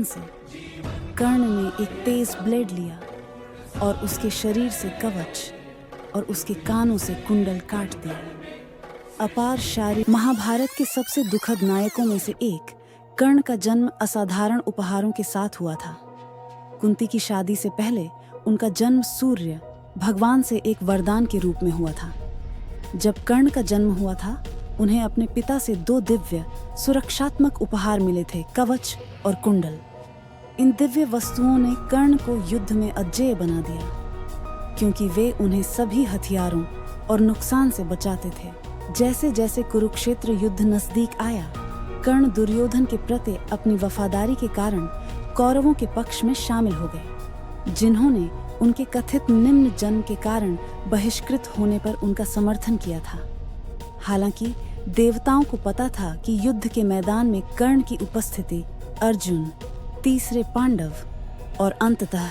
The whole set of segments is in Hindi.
से कर्ण ने एक तेज ब्लेड लिया और उसके शरीर से कवच और उसके कानों से कुंडल काट दिया। अपार शारीरिक महाभारत के सबसे दुखद नायकों में से एक कर्ण का जन्म असाधारण उपहारों के साथ हुआ था। कुंती की शादी से पहले उनका जन्म सूर्य भगवान से एक वरदान के रूप में हुआ था। जब कर्ण का जन्म हुआ था, उन्हें अपने पिता से 2 दिव्य सुरक्षात्मक उपहार मिले थे, कवच और कुंडल। इन दिव्य वस्तुओं ने कर्ण को युद्ध में अजेय बना दिया, क्योंकि वे उन्हें सभी हथियारों और नुकसान से बचाते थे। जैसे जैसे कुरुक्षेत्र युद्ध नजदीक आया, कर्ण दुर्योधन के प्रति अपनी वफादारी के कारण कौरवों के पक्ष में शामिल हो गए, जिन्होंने उनके कथित निम्न जन्म के कारण बहिष्कृत होने पर उनका समर्थन किया था। हालांकि देवताओं को पता था कि युद्ध के मैदान में कर्ण की उपस्थिति अर्जुन, तीसरे पांडव और अंततः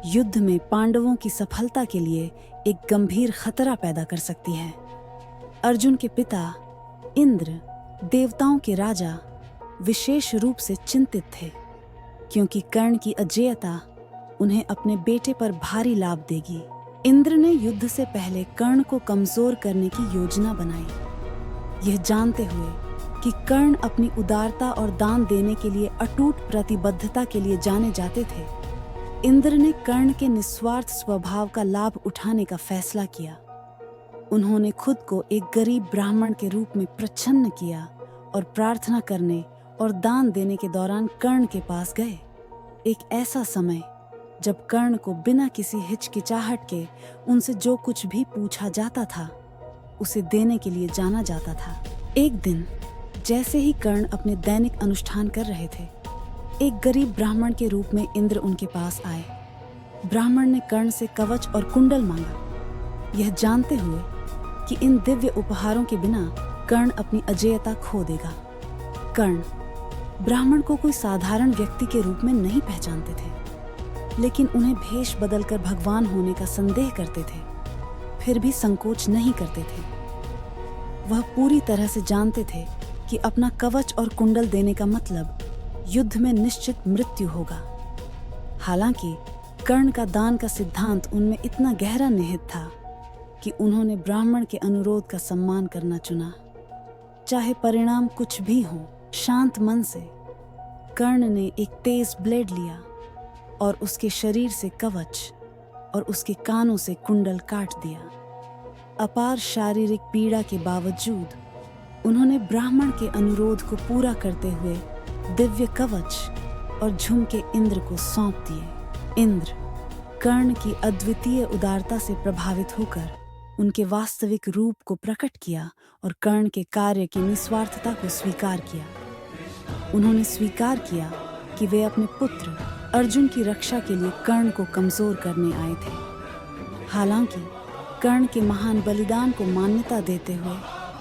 युद्ध में पांडवों की सफलता के लिए एक गंभीर खतरा पैदा कर सकती है। अर्जुन के पिता इंद्र, देवताओं के राजा, विशेष रूप से चिंतित थे, क्योंकि कर्ण की अजेयता उन्हें अपने बेटे पर भारी लाभ देगी। इंद्र ने युद्ध से पहले कर्ण को कमजोर करने की योजना बनाई, यह जानते हुए कि कर्ण अपनी उदारता और दान देने के लिए अटूट प्रतिबद्धता के लिए जाने जाते थे। इंद्र ने कर्ण के निस्वार्थ स्वभाव का लाभ उठाने का फैसला किया। उन्होंने खुद को एक गरीब ब्राह्मण के रूप में प्रच्छन्न किया और प्रार्थना करने और दान देने के दौरान कर्ण के पास गए। एक ऐसा समय जब कर्ण को बिना किसी हिचकिचाहट के उनसे जो कुछ भी पूछा जाता था, उसे देने के लिए जाना जाता था। एक दिन जैसे ही कर्ण अपने दैनिक अनुष्ठान कर रहे थे, एक गरीब ब्राह्मण के रूप में इंद्र उनके पास आए। ब्राह्मण ने कर्ण से कवच और कुंडल मांगा, यह जानते हुए कि इन दिव्य उपहारों के बिना कर्ण अपनी अजेयता खो देगा। कर्ण ब्राह्मण को कोई साधारण व्यक्ति के रूप में नहीं पहचानते थे, लेकिन उन्हें भेष बदलकर भगवान होने का संदेह करते थे, फिर भी संकोच नहीं करते थे। वह पूरी तरह से जानते थे कि अपना कवच और कुंडल देने का मतलब युद्ध में निश्चित मृत्यु होगा। हालांकि कर्ण का दान का सिद्धांत उनमें इतना गहरा निहित था कि उन्होंने ब्राह्मण के अनुरोध का सम्मान करना चुना, चाहे परिणाम कुछ भी हो। शांत मन से कर्ण ने एक तेज ब्लेड लिया और उसके शरीर से कवच और उसके कानों से कुंडल काट दिया। अपार शारीरिक पीड़ा के बावजूद उन्होंने ब्राह्मण के अनुरोध को पूरा करते हुए दिव्य कवच और झुमके इंद्र को सौंप दिए। इंद्र कर्ण की अद्वितीय उदारता से प्रभावित होकर उनके वास्तविक रूप को प्रकट किया और कर्ण के कार्य की निस्वार्थता को स्वीकार किया। उन्होंने स्वीकार किया कि वे अपने पुत्र अर्जुन की रक्षा के लिए कर्ण को कमजोर करने आए थे। हालांकि कर्ण के महान बलिदान को मान्यता देते हुए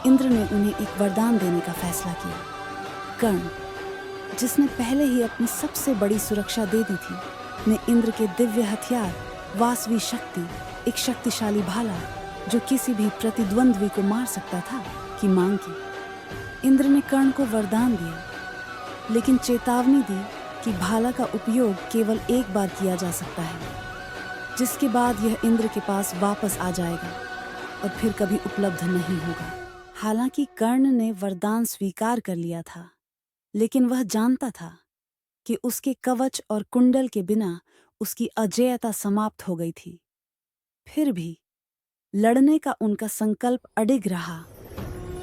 इंद्र ने उन्हें एक वरदान देने का फैसला किया। कर्ण, जिसने पहले ही अपनी सबसे बड़ी सुरक्षा दे दी थी, ने इंद्र के दिव्य हथियार वासवी शक्ति, एक शक्तिशाली भाला जो किसी भी प्रतिद्वंद्वी को मार सकता था, की मांग की। इंद्र ने कर्ण को वरदान दिया, लेकिन चेतावनी दी कि भाला का उपयोग केवल एक बार किया जा सकता है, जिसके बाद यह इंद्र के पास वापस आ जाएगा और फिर कभी उपलब्ध नहीं होगा। हालांकि कर्ण ने वरदान स्वीकार कर लिया था, लेकिन वह जानता था कि उसके कवच और कुंडल के बिना उसकी अजेयता समाप्त हो गई थी। फिर भी लड़ने का उनका संकल्प अडिग रहा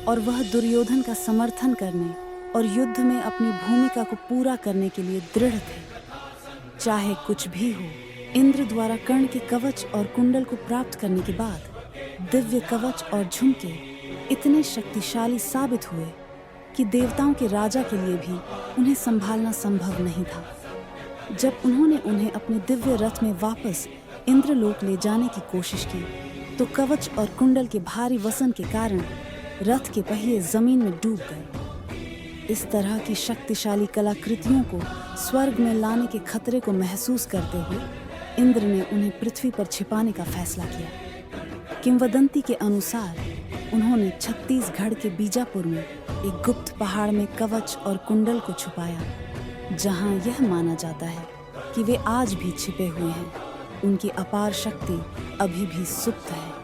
और वह दुर्योधन का समर्थन करने और युद्ध में अपनी भूमिका को पूरा करने के लिए दृढ़ थे। चाहे कुछ भी हो, इंद्र द्वारा कर्ण के कवच और कुंडल को प्राप्त करने के बाद दिव्य कवच और झुमके इतने शक्तिशाली साबित हुए कि देवताओं के राजा के लिए भी उन्हें संभालना संभव नहीं था। जब उन्होंने उन्हें अपने दिव्य रथ में वापस इंद्रलोक ले जाने की कोशिश की, तो कवच और कुंडल के भारी वजन के कारण रथ के पहिए जमीन में डूब गए। इस तरह की शक्तिशाली कलाकृतियों को स्वर्ग में लाने के खतरे को महसूस करते हुए इंद्र ने उन्हें पृथ्वी पर छिपाने का फैसला किया। किंवदंती के अनुसार उन्होंने छत्तीसगढ़ के बीजापुर में एक गुप्त पहाड़ में कवच और कुंडल को छुपाया जहां यह माना जाता है कि वे आज भी छिपे हुए हैं। उनकी अपार शक्ति अभी भी सुप्त है।